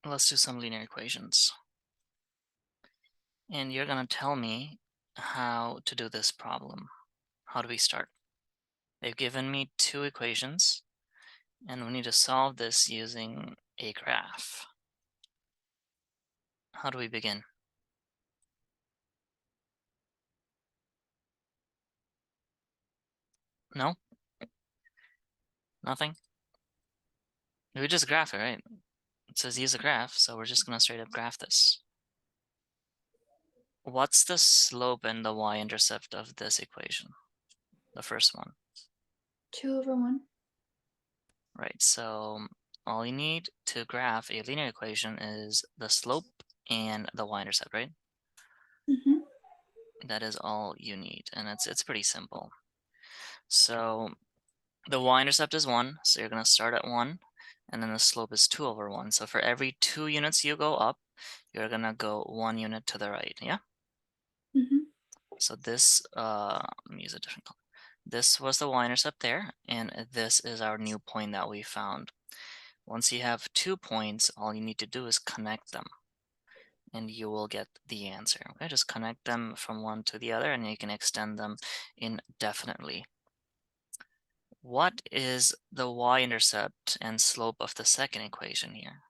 let's do some linear equations. And you're going to tell me how to do this problem. How do we start? They've given me two equations, and we need to solve this using a graph. How do we begin? No? Nothing? We just graph it, right? It says use a graph, so we're just going to straight up graph this. What's the slope and the y-intercept of this equation? The first one. 2/1. Right, so all you need to graph a linear equation is the slope and the y-intercept, right? Mm-hmm. That is all you need, and it's pretty simple. So the y-intercept is 1, so you're going to start at 1, and then the slope is 2/1. So for every 2 units you go up, you're going to go 1 unit to the right, yeah? Mm-hmm. So this, let me use a different color. This was the y-intercept there, and this is our new point that we found. Once you have 2 points, all you need to do is connect them, and you will get the answer. Okay, just connect them from one to the other, and you can extend them indefinitely. What is the y-intercept and slope of the second equation here?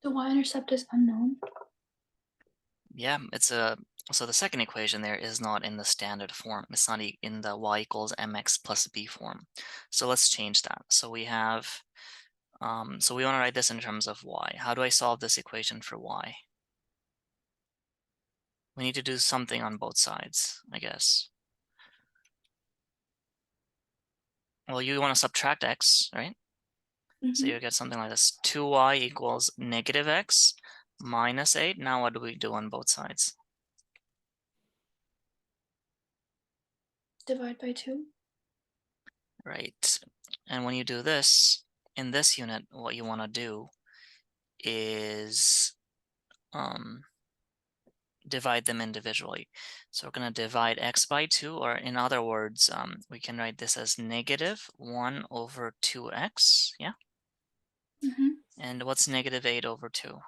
The y-intercept is unknown. Yeah, so the second equation there is not in the standard form. It's not in the y equals mx plus b form. So let's change that. So we have, so we want to write this in terms of y. How do I solve this equation for y? We need to do something on both sides, I guess. Well, you want to subtract x, right? So Mm-hmm. you get something like this. 2y equals negative x minus 8. Now what do we do on both sides? Divide by 2. Right. And when you do this, in this unit, what you want to do is divide them individually. So we're going to divide x by 2, or in other words, we can write this as negative 1 over 2x, yeah? Mm-hmm. And what's negative 8 over 2?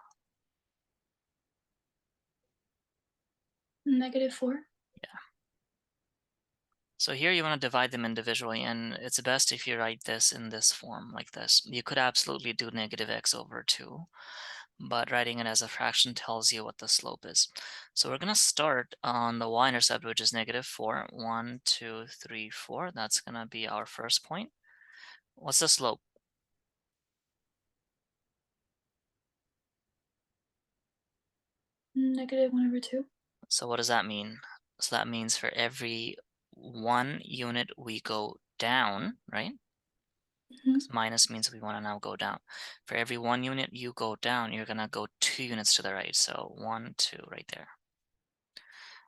-4. Yeah. So here you want to divide them individually, and it's best if you write this in this form, like this. You could absolutely do negative x over 2, but writing it as a fraction tells you what the slope is. So we're going to start on the y-intercept, which is -4. 1, 2, 3, 4. That's going to be our first point. What's the slope? -1/2. So what does that mean? So that means for every 1 unit we go down, right? Mm-hmm. Minus means we want to now go down. For every 1 unit you go down, you're going to go 2 units to the right. So 1, 2 right there.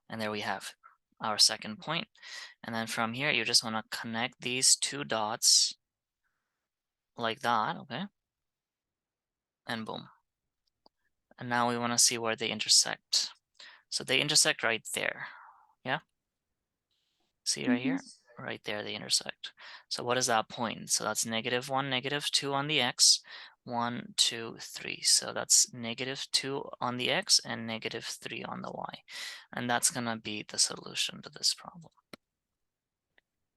And there we have our second point. And then from here, you just want to connect these 2 dots like that, okay? And boom. And now we want to see where they intersect. So they intersect right there. Yeah? See right Mm-hmm. here? Right there they intersect. So what is that point? So that's -1, -2 on the x. 1, 2, 3. So that's -2 on the x and -3 on the y. And that's going to be the solution to this problem.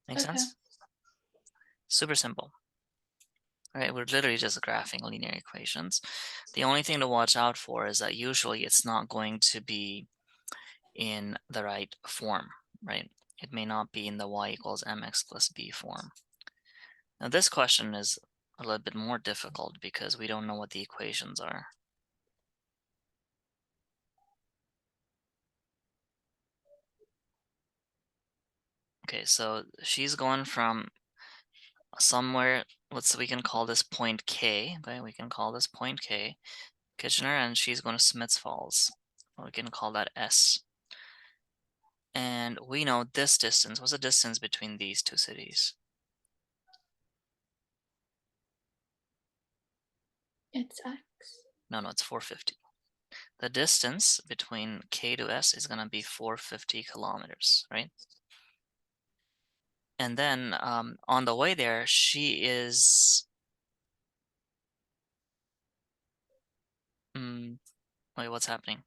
Make Okay. sense? Super simple. Right, we're literally just graphing linear equations. The only thing to watch out for is that usually it's not going to be in the right form, right? It may not be in the y equals mx plus b form. Now this question is a little bit more difficult because we don't know what the equations are. Okay, so she's going from somewhere, we can call this point K, okay? We can call this point K, Kitchener, and she's going to Smiths Falls. We can call that S. And we know this distance. What's the distance between these two cities? It's x. No, it's 450. The distance between K to S is going to be 450 kilometers, right? And then on the way there, she is wait, what's happening?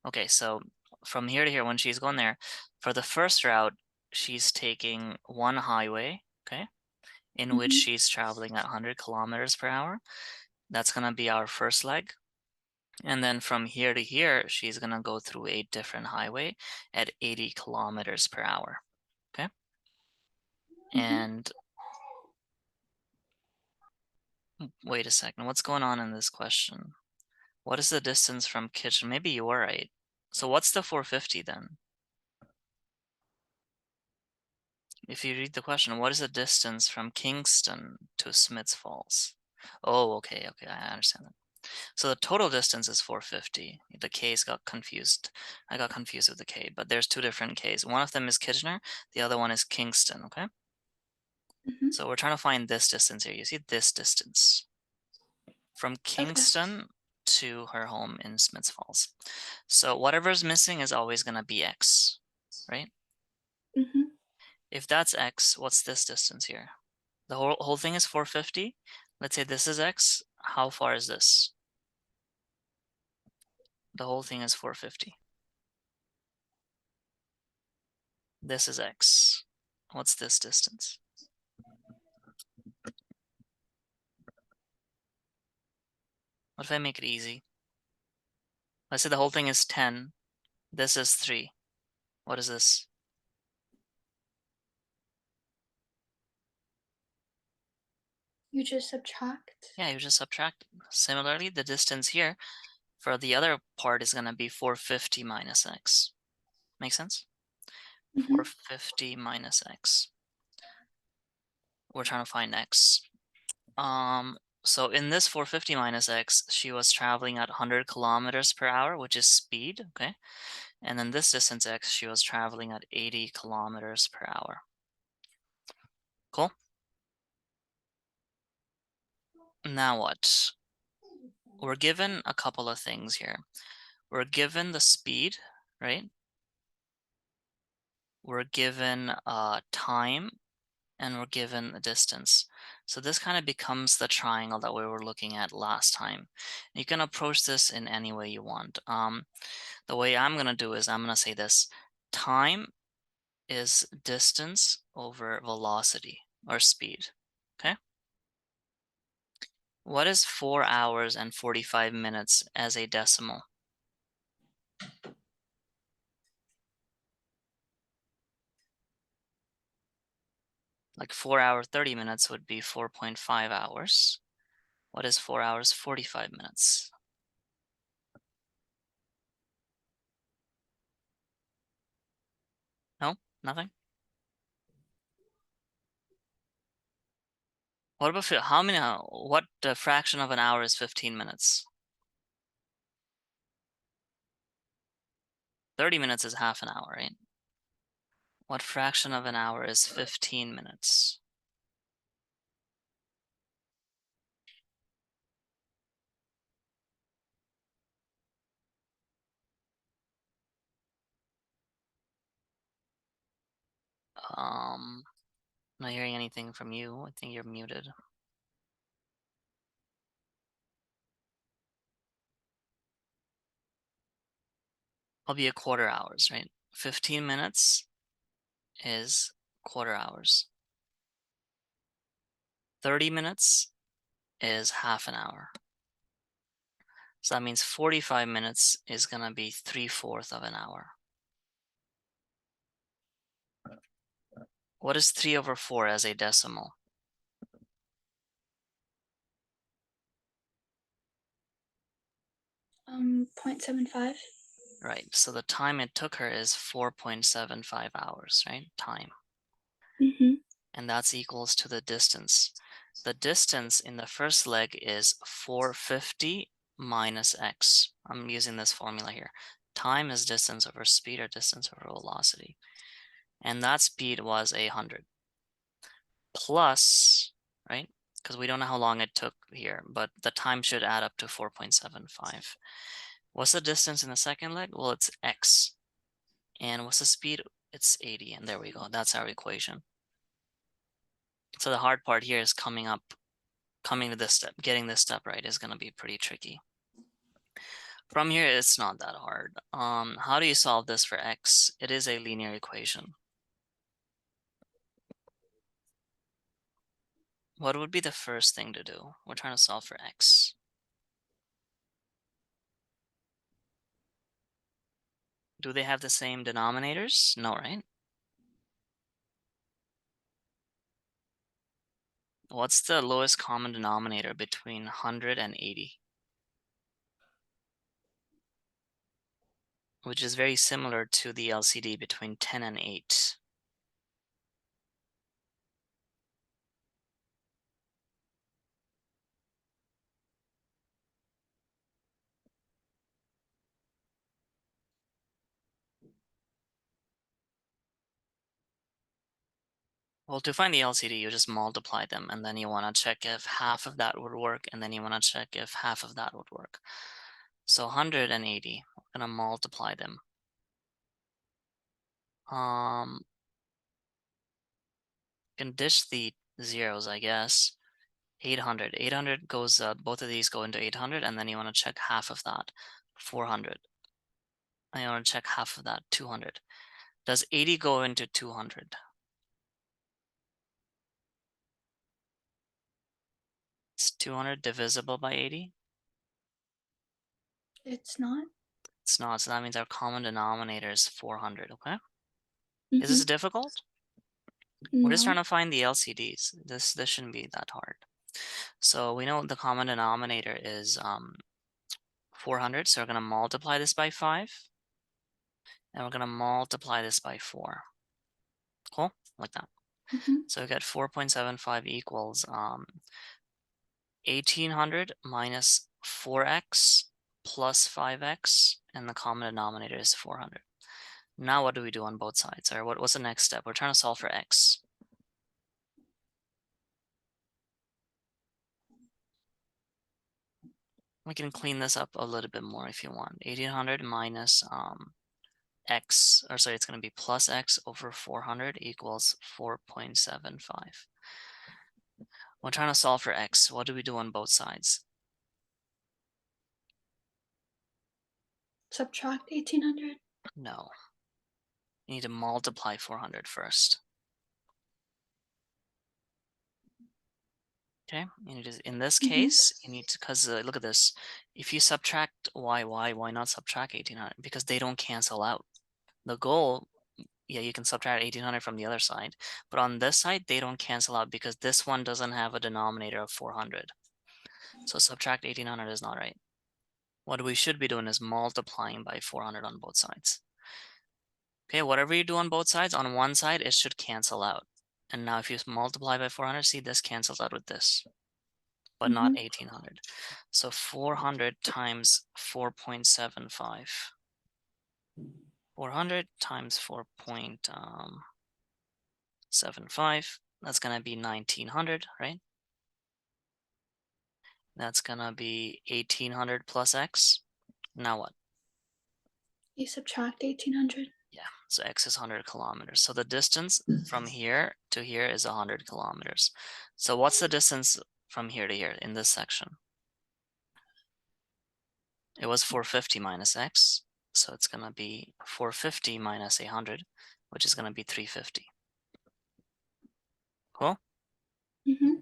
Okay, so from here to here, when she's going there, for the first route, she's taking one highway, okay, in which Mhm. she's traveling at 100 kilometers per hour. That's gonna be our first leg. And then from here to here, she's gonna go through a different highway at 80 kilometers per hour. Okay. Mhm. And wait a second, what's going on in this question? What is the distance from kitchen? Maybe you were right. So what's the 450 then? If you read the question, what is the distance from Kingston to Smiths Falls? Oh, okay, I understand that. So the total distance is 450. The K's got confused. I got confused with the K, but there's two different K's. One of them is Kitchener, the other one is Kingston, okay? Mhm. So we're trying to find this distance here. You see this distance from Okay. Kingston to her home in Smiths Falls. So whatever's missing is always going to be X, right? Mhm. If that's X, what's this distance here? The whole thing is 450. Let's say this is X. How far is this? The whole thing is 450. This is X. What's this distance? What if I make it easy? Let's say the whole thing is 10. This is 3. What is this? You just subtract. Yeah, you just subtract. Similarly, the distance here for the other part is going to be 450 minus X. Make sense? Mhm. 450 minus X. We're trying to find X. So in this 450 minus X, she was traveling at 100 kilometers per hour, which is speed, okay? And then this distance X, she was traveling at 80 kilometers per hour. Cool? Now what? We're given a couple of things here. We're given the speed, right? We're given time, and we're given the distance. So this kind of becomes the triangle that we were looking at last time. You can approach this in any way you want. The way I'm going to do is I'm going to say this. Time is distance over velocity or speed. Okay? What is 4 hours and 45 minutes as a decimal? Like 4 hour 30 minutes would be 4.5 hours. What is 4 hours 45 minutes? No? Nothing? What about how many? What fraction of an hour is 15 minutes? 30 minutes is half an hour, right? What fraction of an hour is 15 minutes? Not hearing anything from you. I think you're muted. I'll be a quarter hours, right? 15 minutes is quarter hours. 30 minutes is half an hour. So that means 45 minutes is going to be 3/4 of an hour. What is 3/4 as a decimal? 0.75. Right. So the time it took her is 4.75 hours, right? Time. Mhm. And that's equals to the distance. The distance in the first leg is 450 minus x. I'm using this formula here. Time is distance over speed or distance over velocity. And that speed was 100. Plus, right? Because we don't know how long it took here, but the time should add up to 4.75. What's the distance in the second leg? Well, it's x. And what's the speed? it's 80, and there we go. That's our equation. So the hard part here is coming to this step. Getting this step right is going to be pretty tricky. From here, it's not that hard. How do you solve this for x? It is a linear equation. What would be the first thing to do? We're trying to solve for x. Do they have the same denominators? No, right? What's the lowest common denominator between 100 and 80? Which is very similar to the LCD between 10 and 8. Well, to find the LCD, you just multiply them, and then you want to check if half of that would work, and then you want to check if half of that would work. So 180, we're going to multiply them. Can dish the zeros, I guess. 800. 800 goes, both of these go into 800, and then you want to check half of that, 400. And you want to check half of that, 200. Does 80 go into 200? Is 200 divisible by 80? It's not. It's not, so that means our common denominator is 400, okay? Is Mm-hmm. this difficult? We're just trying No. to find the LCDs. This shouldn't be that hard. So we know the common denominator is 400, so we're going to multiply this by 5. And we're going to multiply this by 4. Cool? Like that. Mm-hmm. So we got 4.75 equals 1800 minus 4x plus 5x, and the common denominator is 400. Now what do we do on both sides? Or what's the next step? We're trying to solve for x. We can clean this up a little bit more if you want. 1800 minus x, or sorry, it's going to be plus x over 400 equals 4.75. We're trying to solve for x. What do we do on both sides? Subtract 1800. No. You need to multiply 400 first. Okay, you need to, in this case, you need to, because look at this. If you subtract why not subtract 1800? Because they don't cancel out. The goal, yeah, you can subtract 1800 from the other side, but on this side, they don't cancel out because this one doesn't have a denominator of 400. So subtract 1800 is not right. What we should be doing is multiplying by 400 on both sides. Okay, whatever you do on both sides, on one side, it should cancel out. And now if you multiply by 400, see, this cancels out with this, but not 1800. So 400 times 4.75. 400 times 4.75, that's gonna be 1900, right? That's gonna be 1800 plus x. Now what? You subtract 1800. Yeah, so x is 100 kilometers. So the distance from here to here is 100 kilometers. So what's the distance from here to here in this section? It was 450 minus x. So it's gonna be 450 minus 100, which is gonna be 350. Cool? Mm-hmm.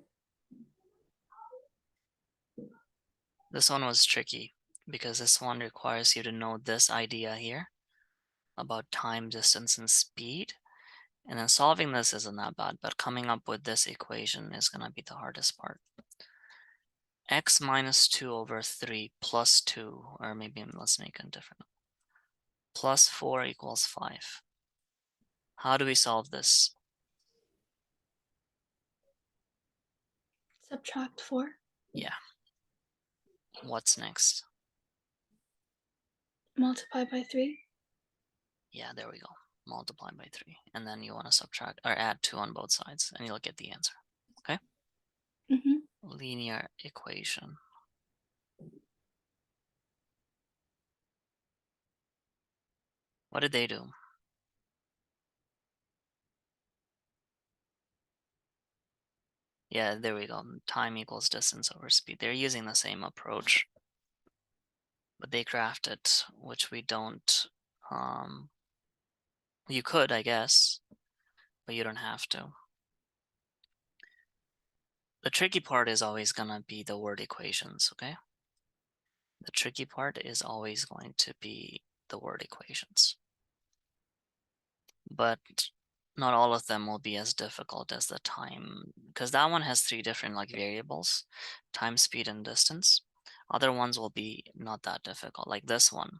This one was tricky because this one requires you to know this idea here about time, distance, and speed. And then solving this isn't that bad, but coming up with this equation is going to be the hardest part. X minus 2 over 3 plus 2, or maybe let's make it different. Plus 4 equals 5. How do we solve this? Subtract 4. Yeah. What's next? Multiply by 3. Yeah, there we go. Multiply by 3. And then you want to subtract or add 2 on both sides, and you'll get the answer. Okay? Mm-hmm. Linear equation. What did they do? Yeah, there we go. Time equals distance over speed. They're using the same approach, but they graphed it, which we don't. You could, I guess, but you don't have to. The tricky part is always gonna be the word equations, okay? The tricky part is always going to be the word equations. But not all of them will be as difficult as the time, because that one has 3 different like variables: time, speed, and distance. Other ones will be not that difficult, like this one.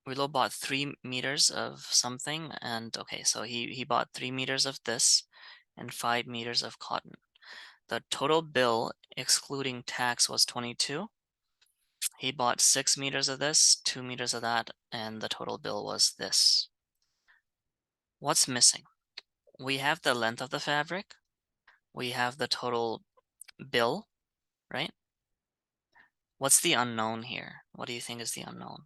Willow bought 3 meters of something, and okay, so he bought 3 meters of this and 5 meters of cotton. The total bill, excluding tax, was 22. He bought 6 meters of this, 2 meters of that, and the total bill was this. What's missing? We have the length of the fabric. We have the total bill, right? What's the unknown here? What do you think is the unknown?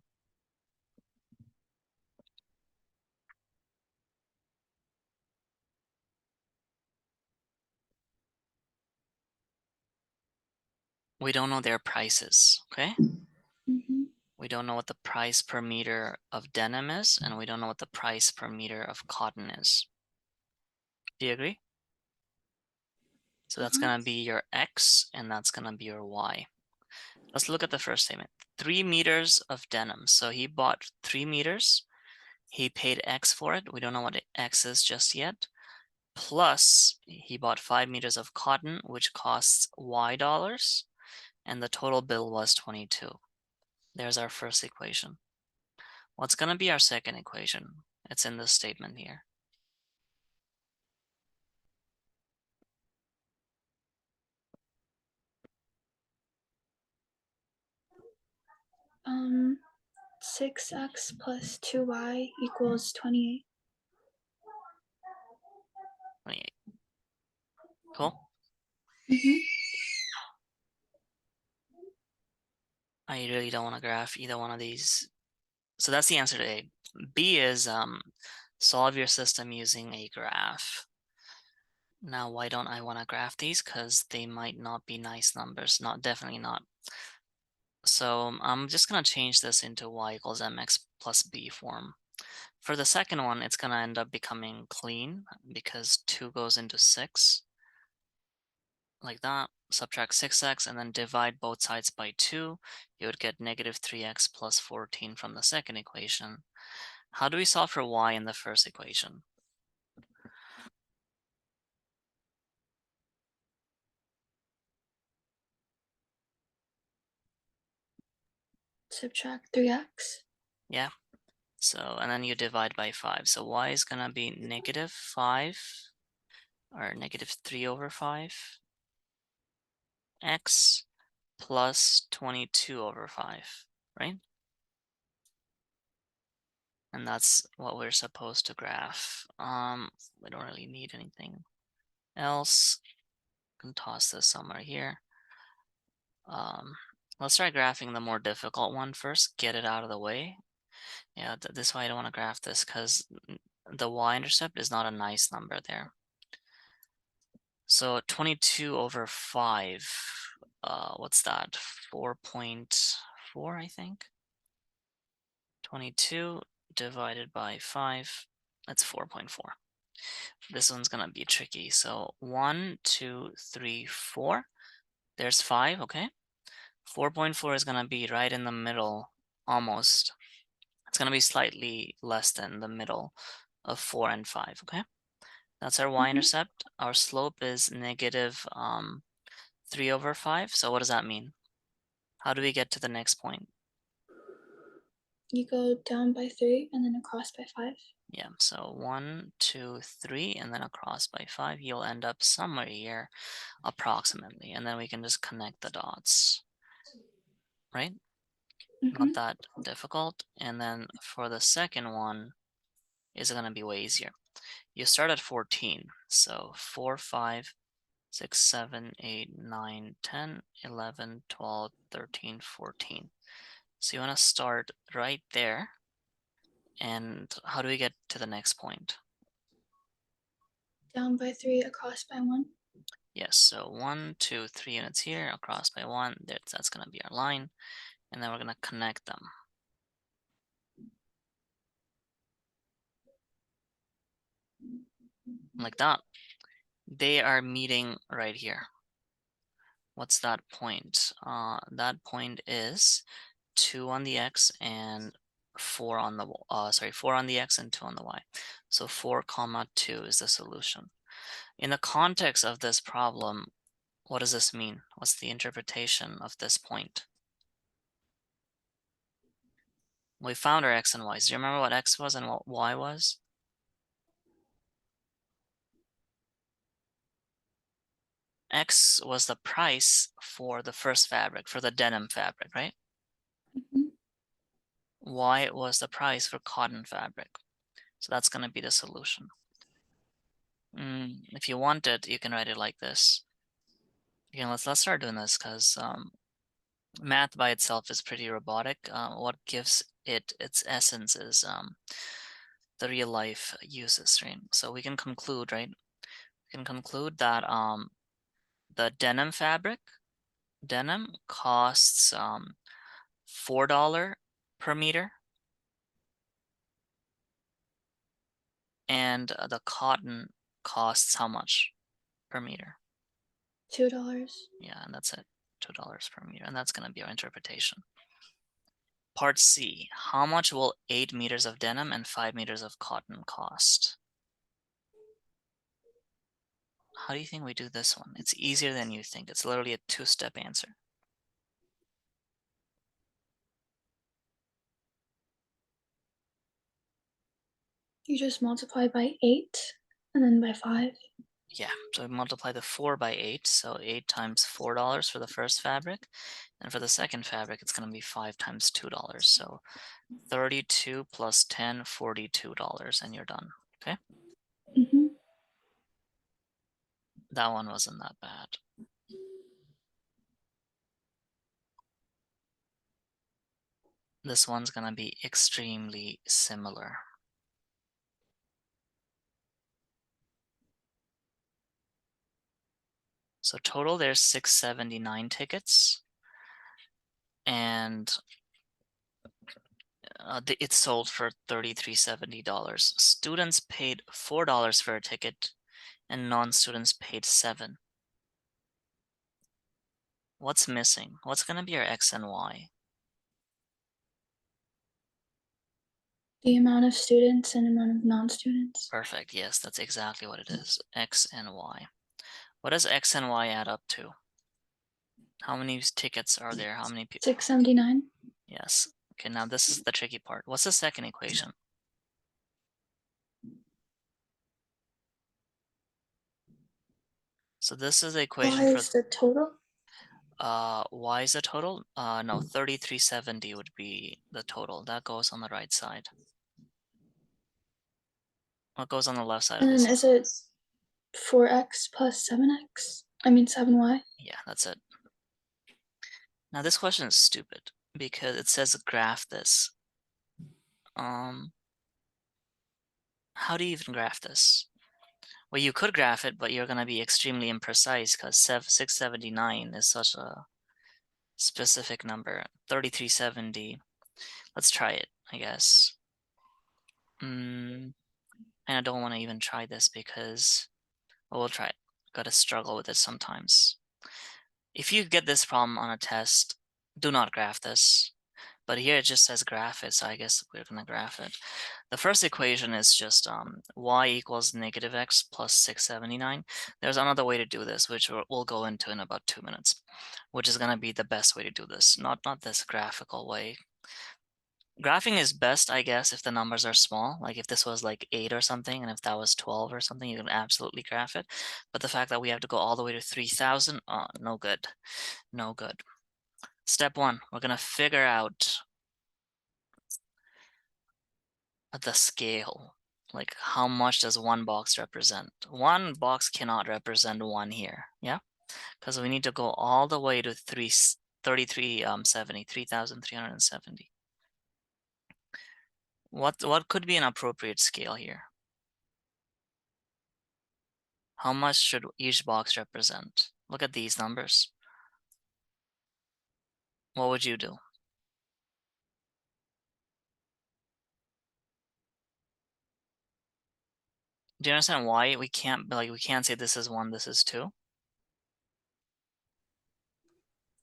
We don't know their prices, okay? Mm-hmm. We don't know what the price per meter of denim is, and we don't know what the price per meter of cotton is. Do you agree? So that's Uh-huh. gonna be your X, and that's gonna be your Y. Let's look at the first statement. 3 meters of denim. So he bought 3 meters. He paid X for it. We don't know what X is just yet. Plus, he bought 5 meters of cotton, which costs Y dollars, and the total bill was 22. There's our first equation. What's going to be our second equation? It's in this statement here. Um, 6x plus 2y equals 28. 28. Cool. Mm-hmm. I really don't want to graph either one of these. So that's the answer to A. B is solve your system using a graph. Now, why don't I want to graph these? Because they might not be nice numbers. Definitely not. So I'm just going to change this into y equals mx plus b form. For the second one, it's going to end up becoming clean because 2 goes into 6. Like that. Subtract 6x and then divide both sides by 2. You would get negative 3x plus 14 from the second equation. How do we solve for y in the first equation? Subtract 3x. Yeah. So, and then you divide by 5. So y is going to be negative 5 or negative 3 over 5 x plus 22 over 5, right? And that's what we're supposed to graph. We don't really need anything else. Can toss this somewhere here. Let's try graphing the more difficult one first, get it out of the way. Yeah, this way I don't want to graph this because the y-intercept is not a nice number there. So 22 over 5, what's that? 4.4, I think. 22 divided by 5, that's 4.4. This one's gonna be tricky. So 1, 2, 3, 4. There's 5, okay? 4.4 is gonna be right in the middle, almost. It's gonna be slightly less than the middle of 4 and 5, okay? That's our y-intercept. Our slope is negative 3 over 5. So what does that mean? How do we get to the next point? You go down by 3 and then across by 5. Yeah, so 1, 2, 3, and then across by 5. You'll end up somewhere here, approximately, and then we can just connect the dots, right? Mm-hmm. Not that difficult. And then for the second one, is going to be way easier. You start at 14. So 4, 5, 6, 7, 8, 9, 10, 11, 12, 13, 14. So you want to start right there. And how do we get to the next point? Down by 3, across by 1. Yes, so 1, 2, 3 units here, across by 1. That's going to be our line. And then we're going to connect them. Like that. They are meeting right here. What's that point? That point is 2 on the x and 4 on the 4 on the x and 2 on the y. So 4 comma 2 is the solution. In the context of this problem, what does this mean? What's the interpretation of this point? We found our x and y. Do you remember what x was and what y was? X was the price for the first fabric, for the denim fabric, right? Mhm. Y was the price for cotton fabric. So that's going to be the solution. If you want it, you can write it like this. Again, let's start doing this because math by itself is pretty robotic. What gives it its essence is the real life uses, right? So we can conclude, right? We can conclude that the denim fabric, denim costs $4 per meter, and the cotton costs how much per meter? $2. Yeah, and that's it, $2 per meter, and that's going to be our interpretation. Part C, how much will 8 meters of denim and 5 meters of cotton cost? How do you think we do this one? It's easier than you think. It's literally a 2-step answer. You just multiply by 8 and then by 5. Yeah, so we multiply the 4 by 8, so 8 times $4 for the first fabric, and for the second fabric, it's going to be 5 times $2. So 32 plus 10, $42, and you're done. Okay, Mhm. that one wasn't that bad. This one's going to be extremely similar. So total, there's 679 tickets, and it sold for $33.70. Students paid $4 for a ticket, and non-students paid $7. What's missing? What's going to be our x and y? The amount of students and amount of non-students. Perfect. Yes, that's exactly what it is. X and y. What does x and y add up to? How many tickets are there? How many people? 679. Yes. Okay, now this is the tricky part. What's the second equation? So this is the equation Y for is the total. y is the total? No, 3370 would be the total. That goes on the right side. What goes on the left side of And this? then is it 4x plus 7x? I mean 7y. Yeah, that's it. Now this question is stupid because it says graph this. How do you even graph this? Well, you could graph it, but you're going to be extremely imprecise because 679 is such a specific number. 3370. Let's try it, I guess. And I don't want to even try this because, well, we'll try it. Gotta struggle with it sometimes. If you get this problem on a test, do not graph this. But here it just says graph it, so I guess we're gonna graph it. The first equation is just y equals negative x plus 679. There's another way to do this, which we'll go into in about 2 minutes, which is gonna be the best way to do this, not this graphical way. Graphing is best, I guess, if the numbers are small. Like if this was like 8 or something, and if that was 12 or something, you can absolutely graph it. But the fact that we have to go all the way to 3000, no good. No good. Step 1, we're gonna figure out the scale. Like how much does one box represent? One box cannot represent 1 here, yeah? Because we need to go all the way to 3,370. What could be an appropriate scale here? How much should each box represent? Look at these numbers. What would you do? Do you understand why we can't say this is 1, this is 2?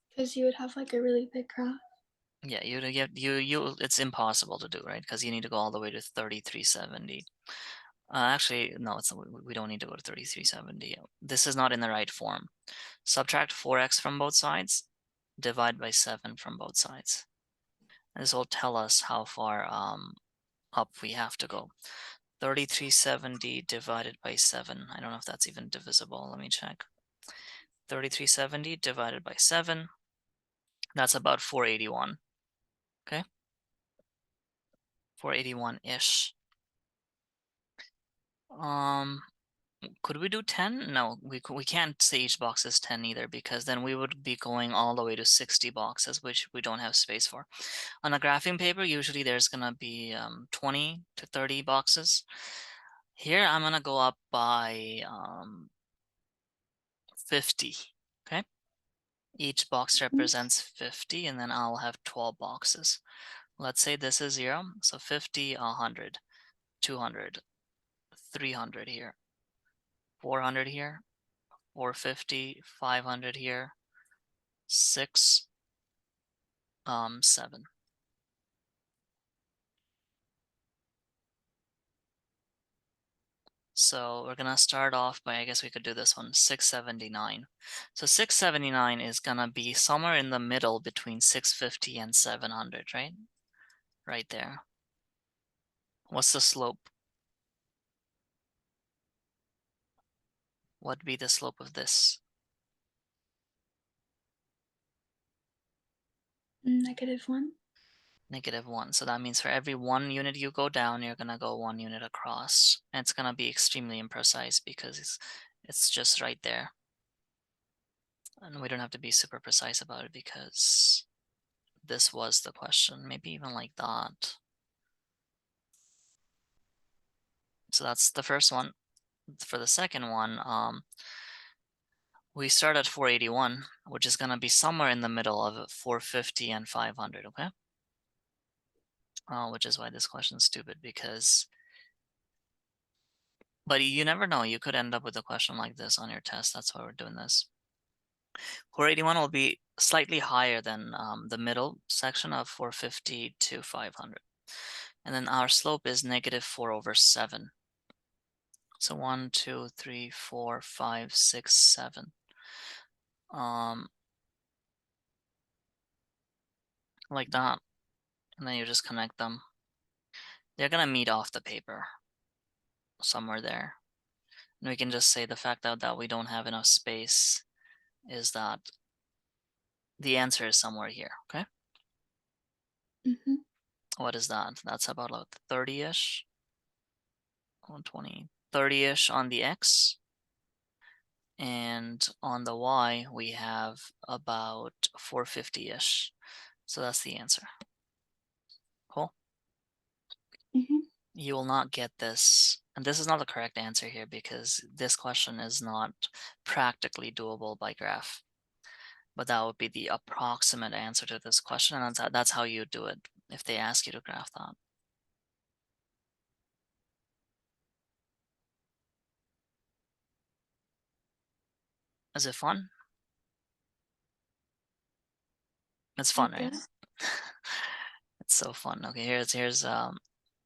Because you would have like a really big graph. Yeah, you it's impossible to do, right? Because you need to go all the way to 3370. Actually, no, we don't need to go to 3370. This is not in the right form. Subtract 4x from both sides, divide by 7 from both sides. And this will tell us how far up we have to go. 3370 divided by 7. I don't know if that's even divisible. Let me check. 3370 divided by 7. That's about 481. Okay? 481-ish. Could we do 10? No, we can't say each box is 10 either, because then we would be going all the way to 60 boxes, which we don't have space for. On a graphing paper, usually there's gonna be 20 to 30 boxes. Here, I'm gonna go up by 50, okay? Each box represents 50, and then I'll have 12 boxes. Let's say this is 0, so 50, 100, 200, 300 here, 400 here, 450, 500 here, 6, 7. So we're gonna start off by, I guess we could do this one, 679. So 679 is gonna be somewhere in the middle between 650 and 700, right? Right there. What's the slope? What'd be the slope of this? -1. -1. So that means for every 1 unit you go down, you're gonna go 1 unit across. And it's gonna be extremely imprecise because it's just right there. And we don't have to be super precise about it because this was the question. Maybe even like that. So that's the first one. For the second one, we start at 481, which is gonna be somewhere in the middle of 450 and 500, okay? Which is why this question is stupid, but you never know. You could end up with a question like this on your test. That's why we're doing this. 481 will be slightly higher than the middle section of 450 to 500. And then our slope is -4/7. So 1, 2, 3, 4, 5, 6, 7. Like that. And then you just connect them. They're gonna meet off the paper somewhere there. And we can just say the fact that we don't have enough space is that the answer is somewhere here, okay? Mhm. What is that? That's about like 30-ish, 120, 30-ish on the X. And on the Y, we have about 450-ish. So that's the answer. Cool. Mhm. You will not get this, and this is not the correct answer here because this question is not practically doable by graph. But that would be the approximate answer to this question, and that's how you do it if they ask you to graph that. Is it fun? It's I fun, right? guess. It's so fun. Okay, here's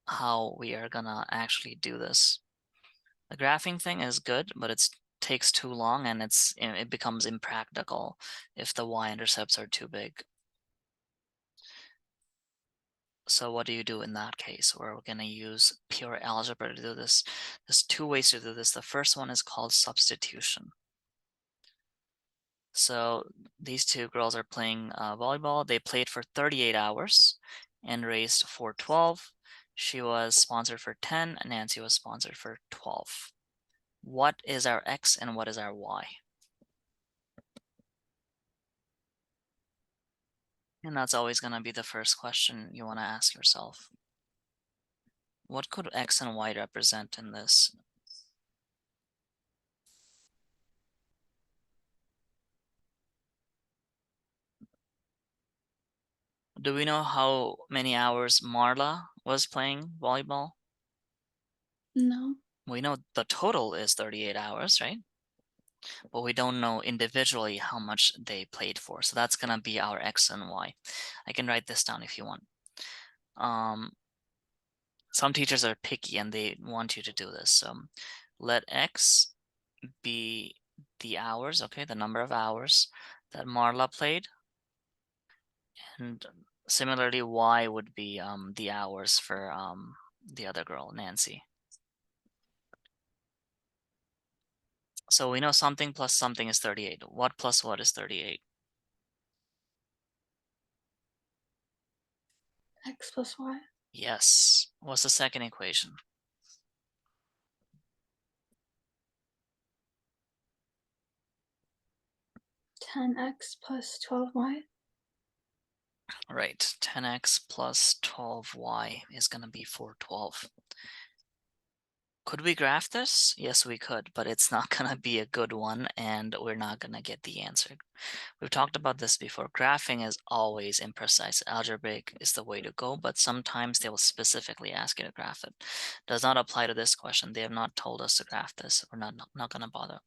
how we are gonna actually do this. The graphing thing is good, but it takes too long and it becomes impractical if the y-intercepts are too big. So what do you do in that case? We're gonna use pure algebra to do this. There's 2 ways to do this. The first one is called substitution. So these 2 girls are playing volleyball. They played for 38 hours and raised 412. She was sponsored for 10, and Nancy was sponsored for 12. What is our X and what is our Y? And that's always going to be the first question you want to ask yourself. What could X and Y represent in this? Do we know how many hours Marla was playing volleyball? No. We know the total is 38 hours, right? But we don't know individually how much they played for. So that's gonna be our X and Y. I can write this down if you want. Some teachers are picky and they want you to do this. So let X be the hours, okay, the number of hours that Marla played. And similarly, Y would be the hours for the other girl, Nancy. So we know something plus something is 38. What plus what is 38? X plus Y. Yes. What's the second equation? 10x plus 12y. Right. 10x plus 12y is going to be 412. Could we graph this? Yes, we could, but it's not going to be a good one, and we're not going to get the answer. We've talked about this before. Graphing is always imprecise. Algebraic is the way to go, but sometimes they will specifically ask you to graph it. Does not apply to this question. They have not told us to graph this. We're not going to bother.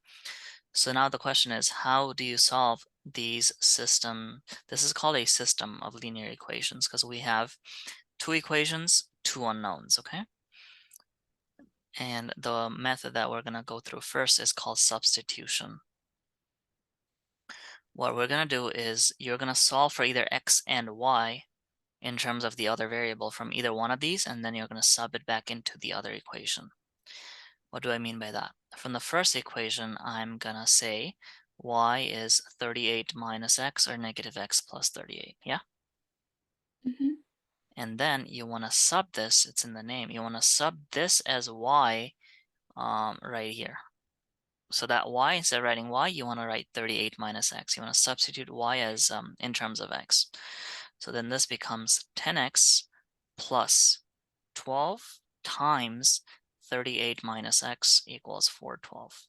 So now the question is, how do you solve these system? This is called a system of linear equations because we have two equations, two unknowns, okay? And the method that we're going to go through first is called substitution. What we're going to do is you're going to solve for either x and y in terms of the other variable from either one of these, and then you're going to sub it back into the other equation. What do I mean by that? From the first equation, I'm going to say y is 38 minus x or negative x plus 38, yeah? Mm-hmm. And then you want to sub this, it's in the name, you want to sub this as y right here. So that y, instead of writing y, you want to write 38 minus x. You want to substitute y as in terms of x. So then this becomes 10x plus 12 times 38 minus x equals 412.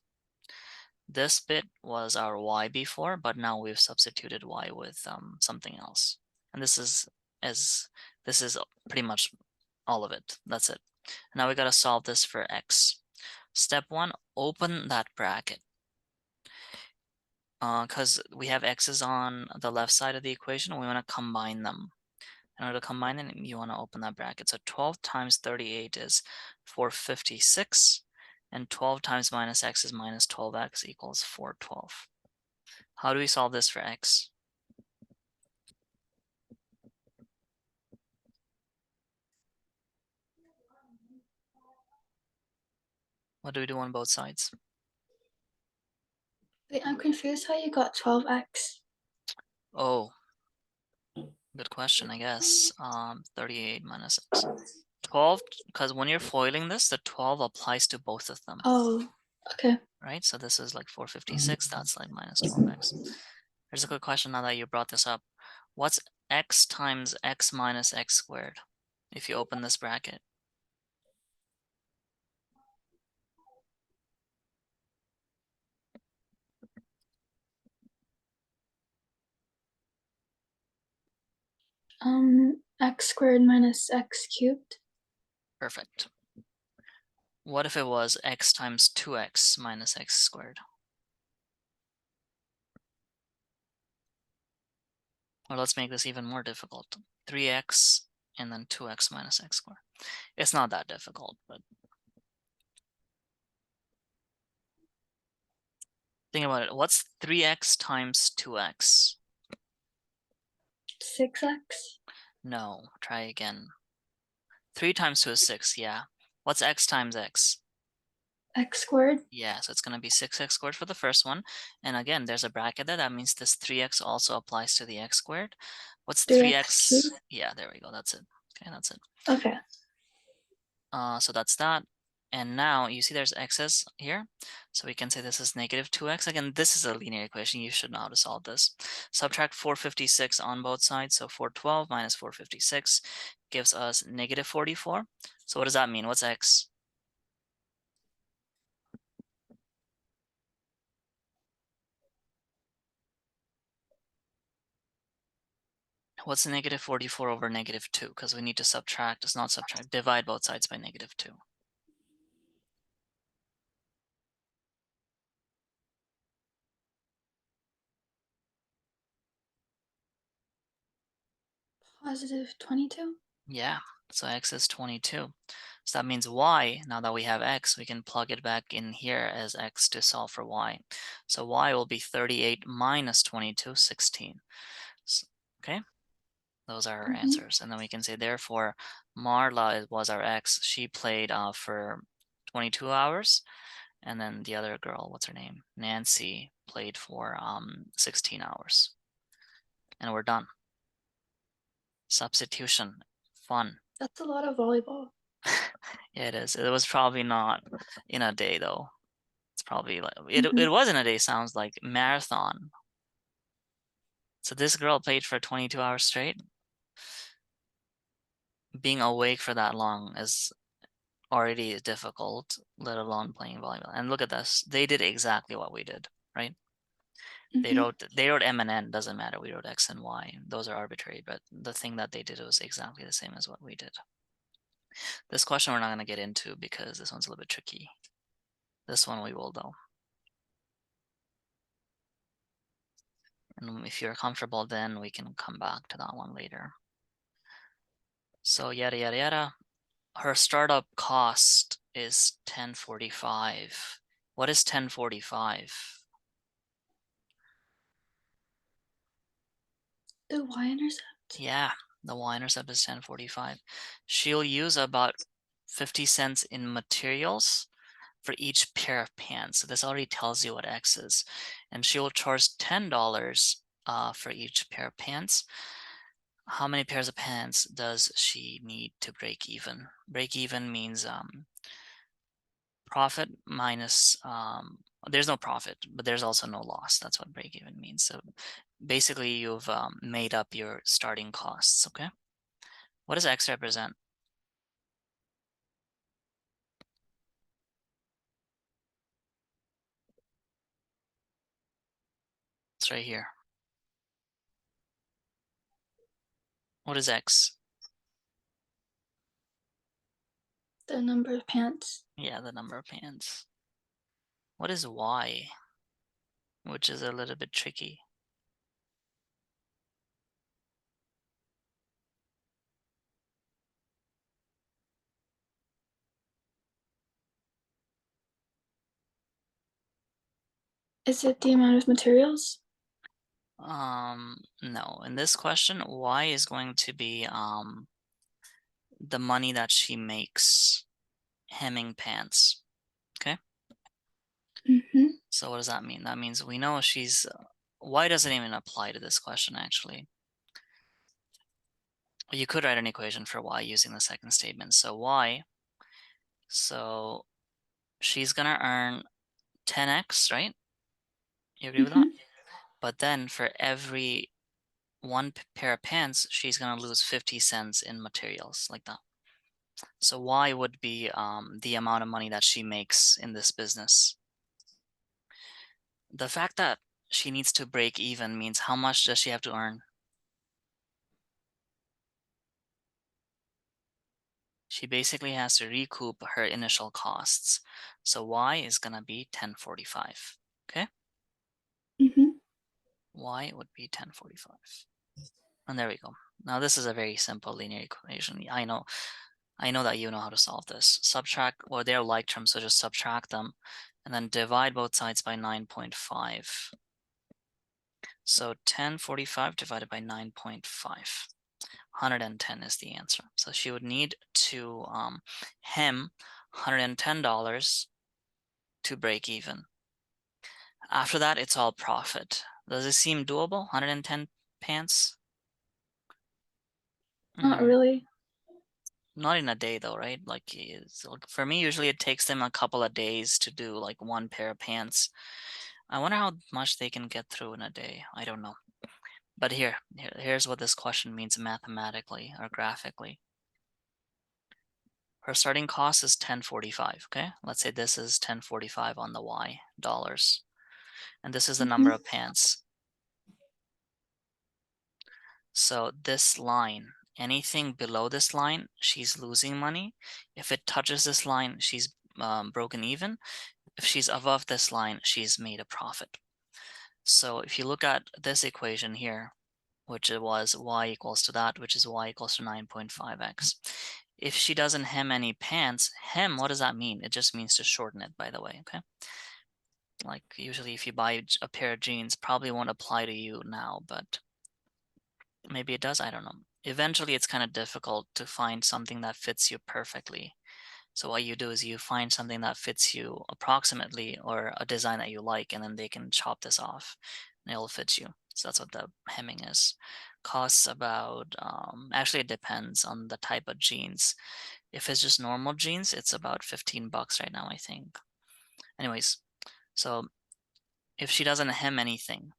This bit was our y before, but now we've substituted y with something else. And this is pretty much all of it. That's it. Now we got to solve this for x. Step one, open that bracket. Because we have x's on the left side of the equation, we want to combine them. In order to combine them, you want to open that bracket. So 12 times 38 is 456, and 12 times minus x is minus 12x equals 412. How do we solve this for x? What do we do on both sides? Wait, I'm confused how you got 12x. Oh, good question, I guess. 38 minus x. 12, because when you're foiling this, the 12 applies to both of them, Oh, okay. right? So this is like 456, that's like minus 12x. Here's a good question now that you brought this up. What's x times x minus x squared if you open this bracket? X squared minus x cubed. Perfect. What if it was x times 2x minus x squared? Or let's make this even more difficult. 3x and then 2x minus x squared. It's not that difficult, but think about it. What's 3x times 2x? 6x. No, try again. 3 times 2 is 6, yeah. What's x times x? X squared. Yeah, so it's going to be 6x squared for the first one. And again, there's a bracket there. That means this 3x also applies to the x squared. What's 3x 3x? cubed. Yeah, there we go. That's it. Okay, that's it. Okay. So that's that. And now you see there's x's here. So we can say this is negative 2x. Again, this is a linear equation. You should know how to solve this. Subtract 456 on both sides. So 412 minus 456 gives us negative 44. So what does that mean? What's x? What's negative 44 over negative 2? Because we need to subtract. It's not subtract. Divide both sides by negative 2. Positive 22. Yeah, so x is 22. So that means y, now that we have x, we can plug it back in here as x to solve for y. So y will be 38 minus 22, 16. Okay, those are our answers. And then we can say, therefore, Marla was our x. She played for 22 hours. And then the other girl, what's her name? Nancy, played for 16 hours. And we're done. Substitution, fun. That's a lot of volleyball. Yeah, it is. It was probably not in a day though. It's probably like it Mhm. was in a day, sounds like marathon. So this girl played for 22 hours straight. Being awake for that long is already difficult, let alone playing volleyball. And look at this. They did exactly what we did, right? They Mhm. wrote M and N, doesn't matter. We wrote X and Y. Those are arbitrary, but the thing that they did was exactly the same as what we did. This question we're not going to get into because this one's a little bit tricky. This one we will though. And if you're comfortable, then we can come back to that one later. So yada yada yada. Her startup cost is 1045. What is 1045? The y-intercept. Yeah, the y-intercept is 1045. She'll use about 50 cents in materials for each pair of pants. So this already tells you what X is. And she will charge $10 for each pair of pants. How many pairs of pants does she need to break even? Break even means profit minus, there's no profit, but there's also no loss. That's what break even means. So basically you've made up your starting costs, okay? What does X represent? It's right here. What is X? The number of pants. Yeah, the number of pants. What is Y? Which is a little bit tricky. Is it the amount of materials? No. In this question, Y is going to be the money that she makes hemming pants. Okay? Mm-hmm. So what does that mean? That means we know she's Y doesn't even apply to this question actually. You could write an equation for Y using the second statement. So Y, so she's gonna earn 10x, right? You agree with that? Mm-hmm. But then for every one pair of pants, she's gonna lose 50 cents in materials like that. So Y would be the amount of money that she makes in this business. The fact that she needs to break even means how much does she have to earn? She basically has to recoup her initial costs. So Y is gonna be 1045. Okay? Mm-hmm. Y would be 1045. And there we go. Now this is a very simple linear equation. I know that you know how to solve this. Subtract, well, they're like terms, so just subtract them and then divide both sides by 9.5. So 1045 divided by 9.5. 110 is the answer. So she would need to hem $110 to break even. After that, it's all profit. Does it seem doable? 110 pants? Not really. Not in a day though, right? Like for me, usually it takes them a couple of days to do like one pair of pants. I wonder how much they can get through in a day. I don't know. But here's what this question means mathematically or graphically. Her starting cost is 1045, okay? Let's say this is 1045 on the Y, dollars. And this is the number Mm-hmm. of pants. So this line, anything below this line, she's losing money. If it touches this line, she's broken even. If she's above this line, she's made a profit. So if you look at this equation here, which it was y equals to that, which is y equals to 9.5x. If she doesn't hem any pants, hem, what does that mean? It just means to shorten it, by the way, okay? Like usually if you buy a pair of jeans, probably won't apply to you now, but maybe it does, I don't know. Eventually it's kind of difficult to find something that fits you perfectly. So what you do is you find something that fits you approximately or a design that you like, and then they can chop this off and it'll fit you. So that's what the hemming is. Costs about, actually it depends on the type of jeans. If it's just normal jeans, it's about 15 bucks right now, I think. Anyways, so if she doesn't hem anything,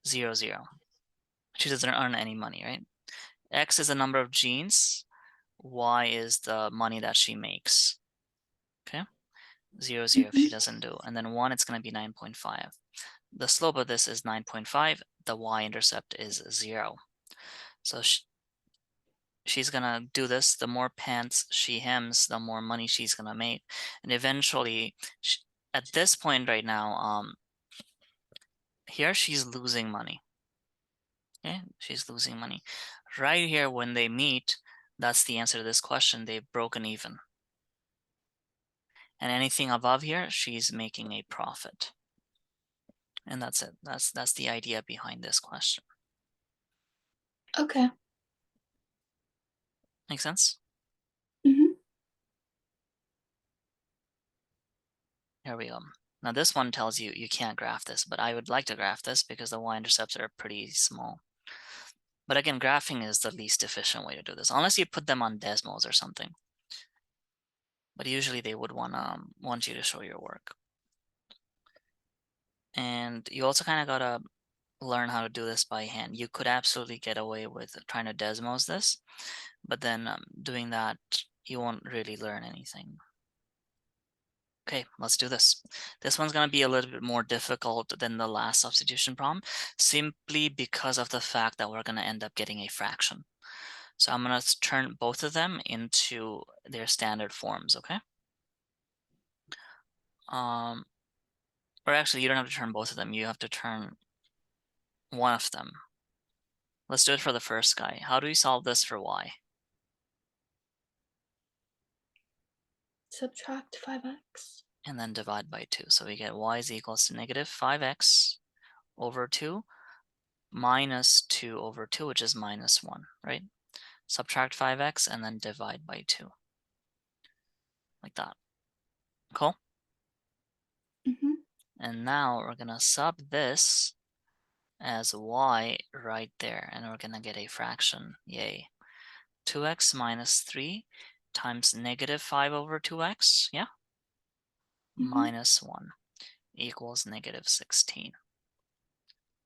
0, 0. She doesn't earn any money, right? X is the number of jeans. Y is the money that she makes. Okay. 0, 0 if she doesn't do. And then 1, it's going to be 9.5. The slope of this is 9.5. The y-intercept is 0. So she's going to do this. The more pants she hems, the more money she's going to make. And eventually, at this point right now, here she's losing money. Okay, she's losing money. Right here, when they meet, that's the answer to this question. They've broken even. And anything above here, she's making a profit. And that's it. That's the idea behind this question. Okay. Make sense? Mm-hmm. Here we go. Now this one tells you you can't graph this, but I would like to graph this because the y-intercepts are pretty small. But again, graphing is the least efficient way to do this, unless you put them on Desmos or something. But usually they would want you to show your work. And you also kind of gotta learn how to do this by hand. You could absolutely get away with trying to Desmos this, but then doing that, you won't really learn anything. Okay, let's do this. This one's going to be a little bit more difficult than the last substitution problem, simply because of the fact that we're going to end up getting a fraction. So I'm going to turn both of them into their standard forms, okay? Or actually, you don't have to turn both of them. You have to turn one of them. Let's do it for the first guy. How do we solve this for y? Subtract 5x. And then divide by 2. So we get y is equals to negative 5x over 2 minus 2 over 2, which is minus 1, right? Subtract 5x and then divide by 2. Like that. Cool? Mm-hmm. And now we're going to sub this as y right there, and we're going to get a fraction. Yay. 2x minus 3 times negative 5 over 2x, yeah? Mm-hmm. Minus 1 equals negative 16.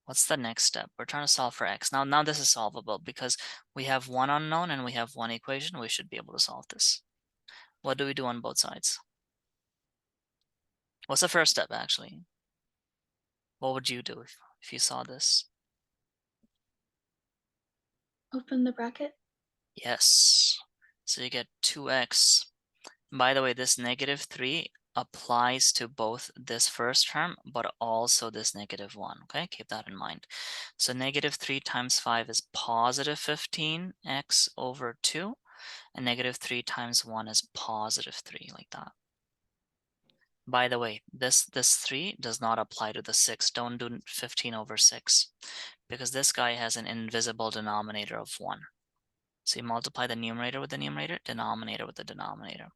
What's the next step? We're trying to solve for x. Now this is solvable because we have one unknown and we have one equation. We should be able to solve this. What do we do on both sides? What's the first step, actually? What would you do if you saw this? Open the bracket. Yes. So you get 2x. By the way, this negative 3 applies to both this first term, but also this negative 1, okay? Keep that in mind. So negative 3 times 5 is positive 15x over 2, and negative 3 times 1 is positive 3, like that. By the way, this 3 does not apply to the 6. Don't do 15 over 6, because this guy has an invisible denominator of 1. So you multiply the numerator with the numerator, denominator with the denominator.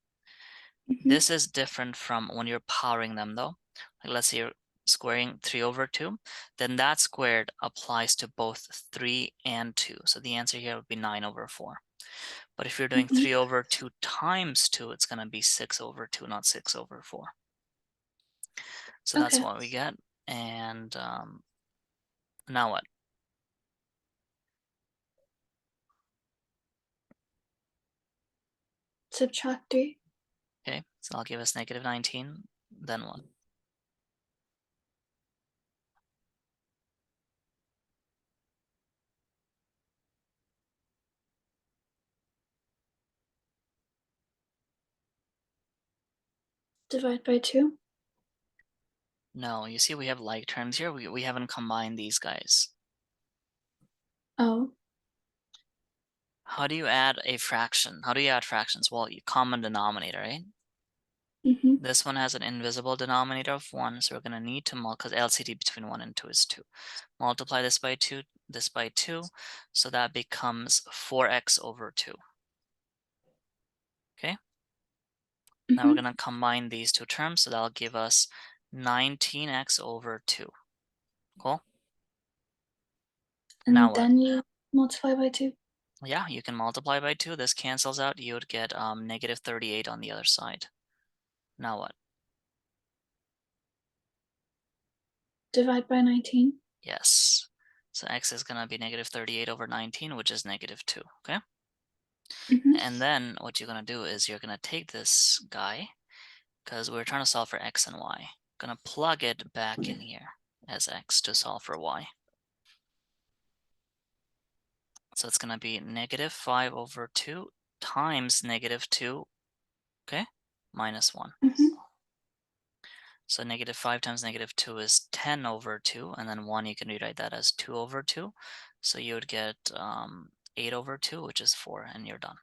Mm-hmm. This is different from when you're powering them though. Like let's say you're squaring 3 over 2, then that squared applies to both 3 and 2. So the answer here would be 9 over 4. But if you're doing Mm-hmm. 3 over 2 times 2, it's going to be 6 over 2, not 6 over 4. So that's Okay. what we get. And now what? Subtract 3. Okay, so I'll give us negative 19. Then what? Divide by 2. No, you see we have like terms here. We haven't combined these guys. Oh. How do you add a fraction? How do you add fractions? Well, you common denominator, right? Mm-hmm. This one has an invisible denominator of 1, so we're going to need to multiply, because LCD between 1 and 2 is 2. Multiply this by 2, so that becomes 4x over 2. Okay? Now we're Mm-hmm. going to combine these two terms, so that'll give us 19x over 2. Cool? And Now what? then you multiply by 2. Yeah, you can multiply by 2. This cancels out. You would get negative 38 on the other side. Now what? Divide by 19. Yes. So x is going to be negative 38 over 19, which is negative 2. Okay? Mm-hmm. And then what you're going to do is you're going to take this guy, because we're trying to solve for x and y. Going to plug it back in here as x to solve for y. So it's going to be negative 5 over 2 times negative 2, okay, minus 1. Mm-hmm. So negative 5 times negative 2 is 10 over 2, and then 1 you can rewrite that as 2 over 2. So you would get 8 over 2, which is 4, and you're done.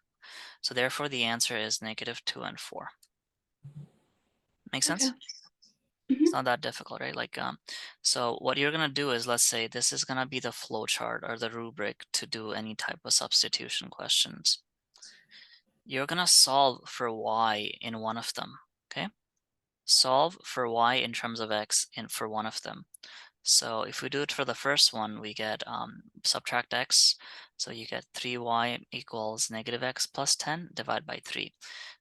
So therefore the answer is negative 2 and 4. Make sense? Okay. Mm-hmm. It's not that difficult, right? Like, so what you're gonna do is, let's say this is gonna be the flow chart or the rubric to do any type of substitution questions. You're gonna solve for y in one of them, okay? Solve for y in terms of x for one of them. So if we do it for the first one, we get subtract x. So you get 3y equals negative x plus 10 divided by 3.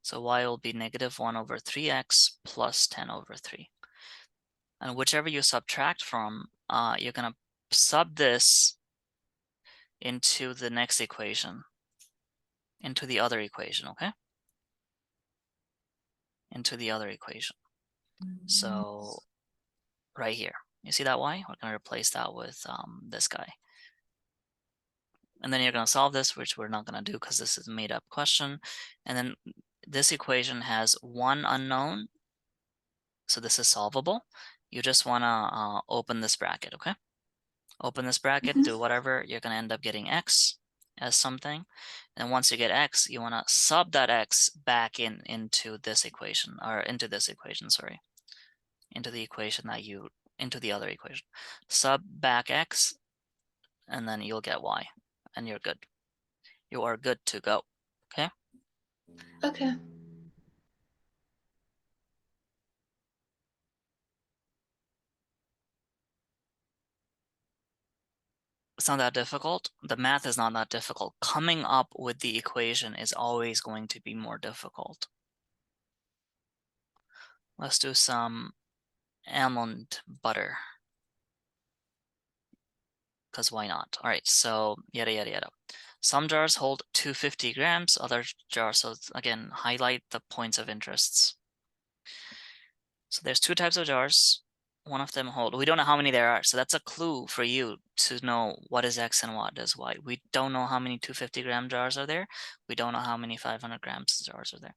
So y will be negative 1 over 3x plus 10 over 3. And whichever you subtract from, you're going to sub this into the next equation, into the other equation, okay? Into the other equation. So right here, you see that y? We're going to replace that with this guy. And then you're going to solve this, which we're not going to do because this is a made up question. And then this equation has one unknown, so this is solvable. You just want to open this bracket, okay? Open this bracket, Mm-hmm. do whatever, you're going to end up getting x as something. And once you get x, you want to sub that x back into this equation, or into this equation, sorry. Into the equation that you, into the other equation. Sub back x, and then you'll get y, and you're good. You are good to go, okay? Okay. It's not that difficult. The math is not that difficult. Coming up with the equation is always going to be more difficult. Let's do some almond butter. Because why not? All right, so yada, yada, yada. Some jars hold 250 grams, other jars, so again, highlight the points of interests. So there's two types of jars. One of them hold, we don't know how many there are, so that's a clue for you to know what is X and what is Y. We don't know how many 250-gram jars are there. We don't know how many 500 grams jars are there.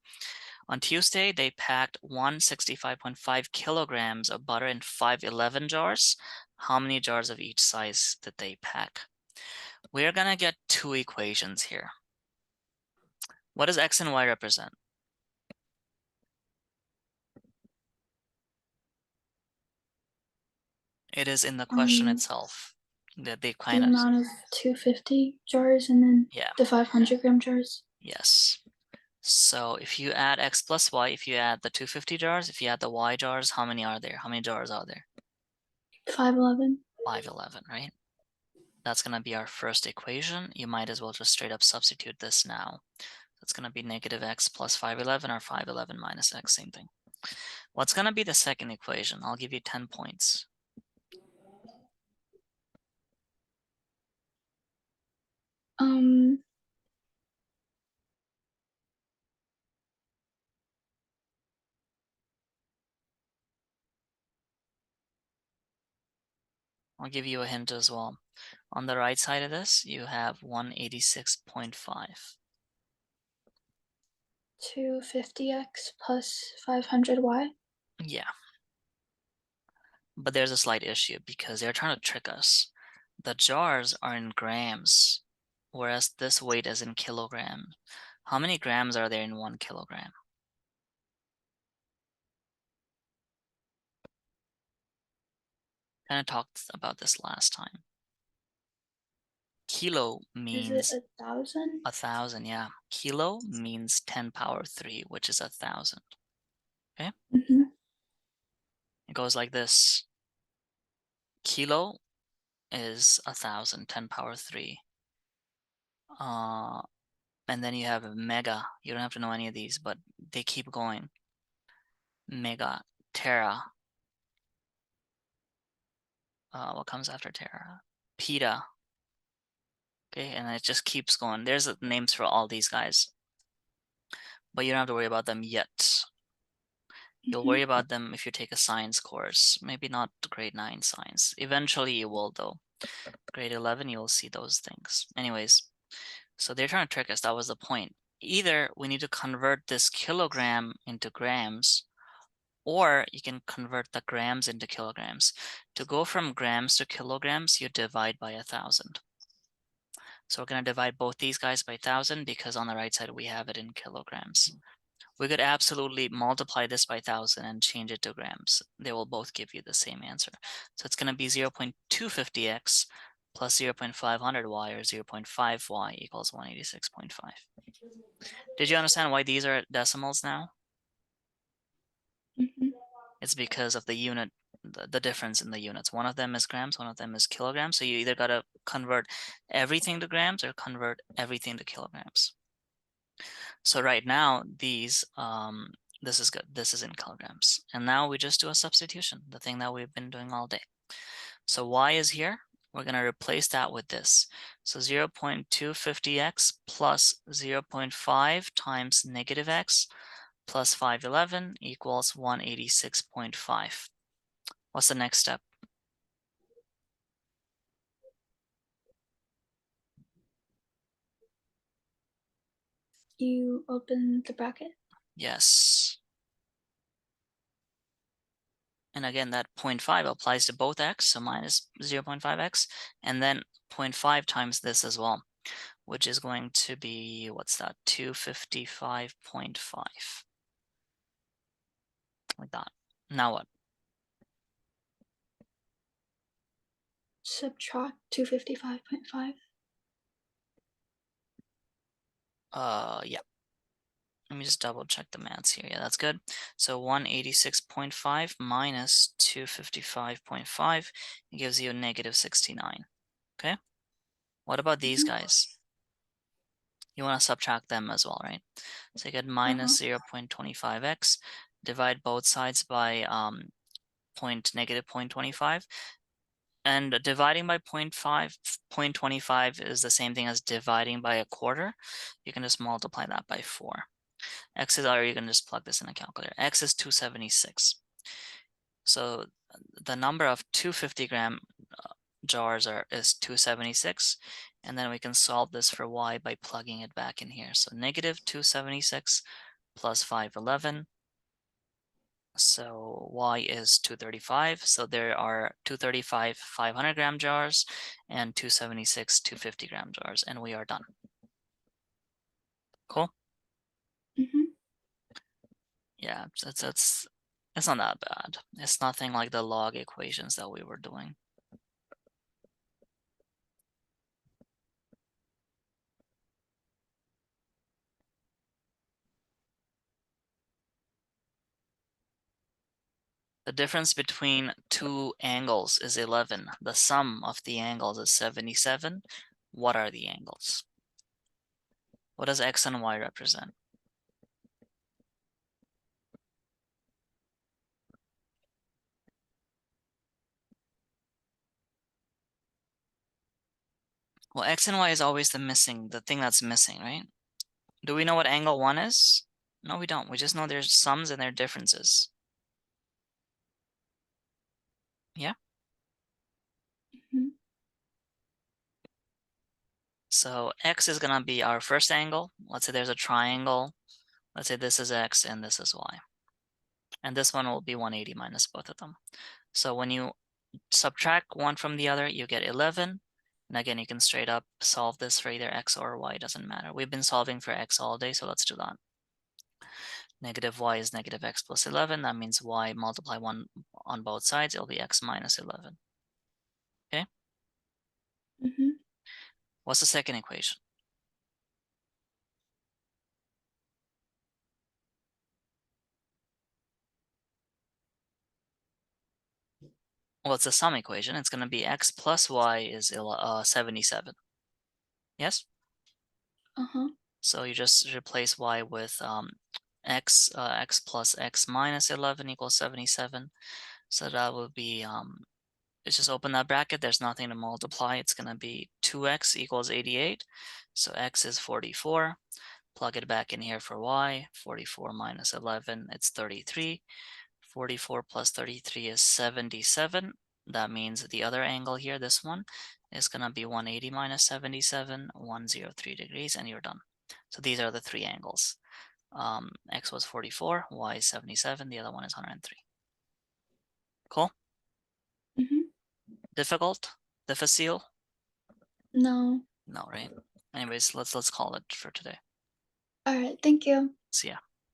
On Tuesday, they packed 165.5 kilograms of butter in 511 jars. How many jars of each size did they pack? We're gonna get two equations here. What does X and Y represent? It is in the question itself. That they The kind of, amount of 250 jars and then yeah, the 500-gram jars. yes. So if you add X plus Y, if you add the 250 jars, if you add the Y jars, how many are there? How many jars are there? 511. 511, right? That's gonna be our first equation. You might as well just straight up substitute this now. That's gonna be negative X plus 511 or 511 minus X, same thing. What's gonna be the second equation? I'll give you 10 points. I'll give you a hint as well. On the right side of this, you have 186.5. 250x plus 500y. Yeah. But there's a slight issue because they're trying to trick us. The jars are in grams, whereas this weight is in kilograms. How many grams are there in 1 kilogram? Kind of talked about this last time. Kilo Is it means 1,000? 1,000, yeah. Kilo means 10 power 3, which is 1,000. Okay? Mm-hmm. It goes like this. Kilo is 1,000, 10 power 3. And then you have mega. You don't have to know any of these, but they keep going. Mega, tera. What comes after tera? Peta. Okay, and it just keeps going. There's names for all these guys, but you don't have to worry about them yet. You'll Mm-hmm. worry about them if you take a science course. Maybe not grade 9 science. Eventually you will though. Grade 11 you'll see those things. Anyways, so they're trying to trick us. That was the point. Either we need to convert this kilogram into grams, or you can convert the grams into kilograms. To go from grams to kilograms, you divide by 1,000. So we're going to divide both these guys by 1,000 because on the right side we have it in kilograms. We could absolutely multiply this by 1,000 and change it to grams. They will both give you the same answer. So it's going to be 0.250x plus 0.500y or 0.5y equals 186.5. Did you understand why these are decimals now? Mm-hmm. It's because of the unit, the difference in the units. One of them is grams, one of them is kilograms. So you either got to convert everything to grams or convert everything to kilograms. So right now, these, this is good. This is in kilograms. And now we just do a substitution, the thing that we've been doing all day. So y is here. We're going to replace that with this. So 0.250x plus 0.5 times negative x plus 511 equals 186.5. What's the next step? You open the bracket. Yes. And again, that 0.5 applies to both x, so minus 0.5x, and then 0.5 times this as well, which is going to be, what's that, 255.5. Like that. Now what? Subtract 255.5. Yeah. Let me just double check the maths here. Yeah, that's good. So 186.5 minus 255.5 gives you a negative 69. Okay. What about these Mm-hmm. guys? You want to subtract them as well, right? So you get Uh-huh. minus 0.25x, divide both sides by negative 0.25. And dividing by 0.25 is the same thing as dividing by a quarter. You can just multiply that by 4. X is, or you can just plug this in a calculator. X is 276. So the number of 250-gram jars is 276. And then we can solve this for y by plugging it back in here. So negative 276 plus 511. So y is 235. So there are 235 500-gram jars and 276 250-gram jars, and we are done. Cool. Mm-hmm. Yeah, it's not that bad. It's nothing like the log equations that we were doing. The difference between two angles is 11. The sum of the angles is 77. What are the angles? What does x and y represent? Well, x and y is always the thing that's missing, right? Do we know what angle 1 is? No, we don't. We just know there's sums and their differences. Yeah? Mm-hmm. So x is going to be our first angle. Let's say there's a triangle. Let's say this is x and this is y. And this one will be 180 minus both of them. So when you subtract one from the other, you get 11. And again, you can straight up solve this for either x or y, doesn't matter. We've been solving for x all day, so let's do that. Negative y is negative x plus 11. That means y multiply 1 on both sides. It'll be x minus 11. Okay? Mm-hmm. What's the second equation? Well, it's a sum equation. It's going to be x plus y is 77. Yes? Uh-huh. So you just replace y with x plus x minus 11 equals 77. So that will be, let's just open that bracket. There's nothing to multiply. It's going to be 2x equals 88. So x is 44. Plug it back in here for y. 44 minus 11, it's 33. 44 plus 33 is 77. That means the other angle here, this one, is going to be 180 minus 77, 103 degrees, and you're done. So these are the three angles. X was 44, y is 77, the other one is 103. Cool? Mm-hmm. Difficult? Difficile? No. No, right? Anyways, let's call it for today. All right. Thank you. See ya.